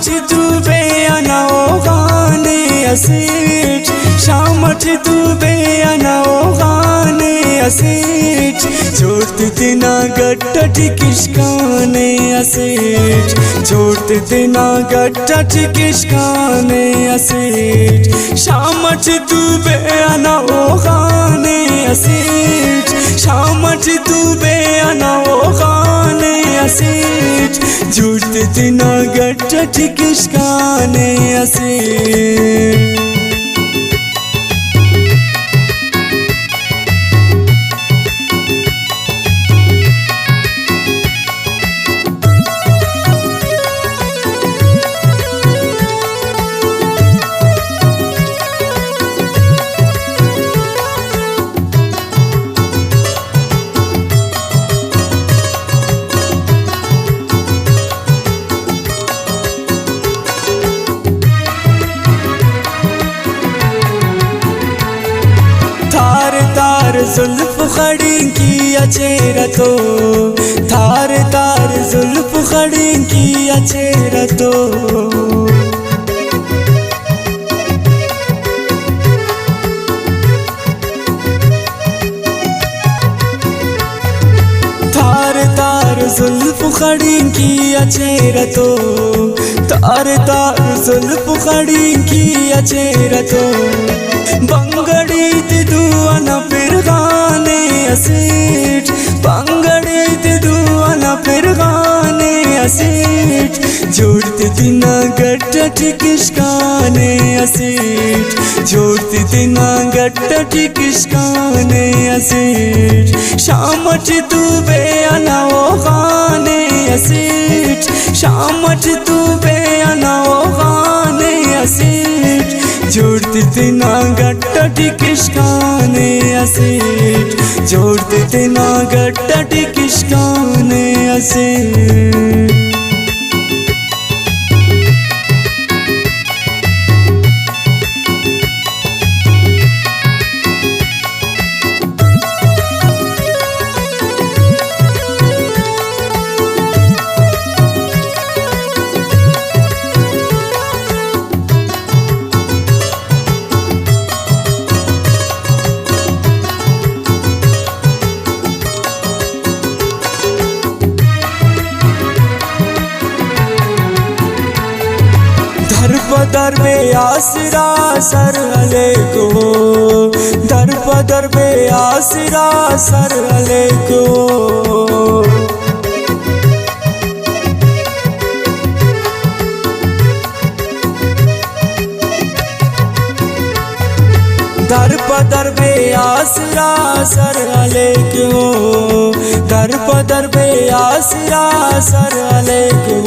Shamati dube ana ogane asit, Shamati dube ana ogane asit, Chorte tina gatta tikishkane asit, Chorte tina gatta tikishkane asit, Shamati dube ana ogane asit, Shamati dube ana ogane asit, Chorte tina gatta tikishkane asit. जुल्फ खड़ी किया चेहरा तो थार तार जुल्फ खड़ी किया चेहरा तो थार तार जुल्फ खड़ी किया चेहरा तो तार तार जुल्फ खड़ी किया चेहरा तो बंगड़ी दुआना फिरगाने असीट बंगड़ी दुआना फिरगाने असीट जोड़ते दिना गट्टा टिकिशकाने असीट जोड़ते दिना गट्टा टिकिशकाने असीट शामच दुबे अना ओगाने असीट शामच दुबे अना ओगाने असीट जोड़ते tina gatta tikishkane asit, जोड़ते tina gatta tikishkane asit. दर पे आसरा सर अले को दर पदर पे आसरा सर अले को दर पदर पे आसरा सर अले को दर पदर पे आसरा सर अले को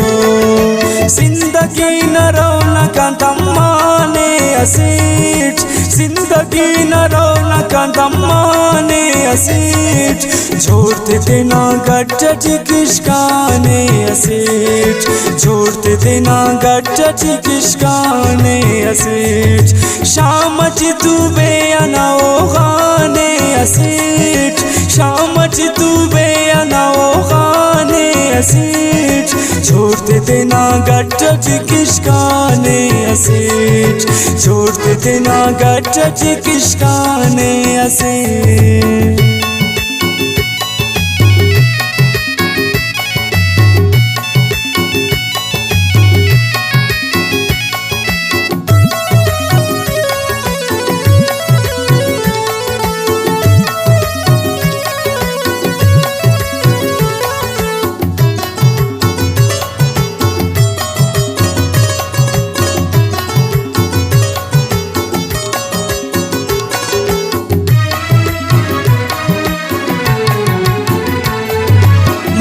जिंदगी न रौनक तम्माने असीट जिंदगी न रौनक तम्माने असीट छोड़ते देना गट्टा टिकिशकाने असीट छोड़ते देना गट्टा टिकिशकाने असीट शामच दुबे अना ओगाने असीट शामच दुबे अना ओगाने असीट छोड़ते देना गट्टा टिकिशकाने असीट छोड़ते देना गट्टा टिकिशकाने असीट.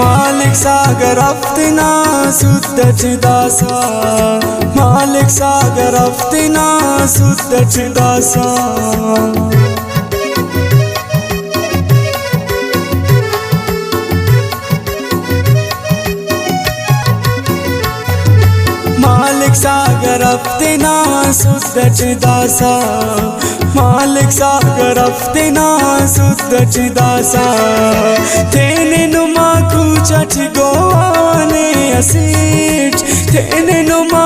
मालिक सागर अफ्तना सुद्दच दासा मालिक सागर अफ्तना सुद्दच दासा मालिक सागर अफ्तना सुद्दच दासा मालिक सागर अफ्तना सुद्दच दासा तेने नुमा कुचट गोवाने असीट तेने नुमा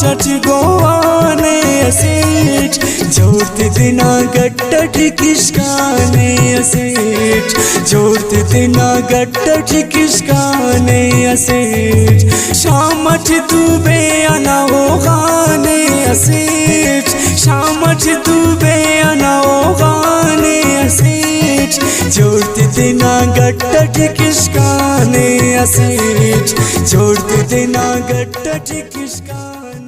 शामट गोवाने असेट जोरते दिना गट्ट ठिकिशकाने असेट जोरते दिना गट्ट ठिकिशकाने असेट शामट दुबे अना ओगाने असेट शामट दुबे अना ओगाने असेट जोरते दिना गट्ट ठिकिशकाने असेट जोरते दिना गट्ट ठिकिशकाने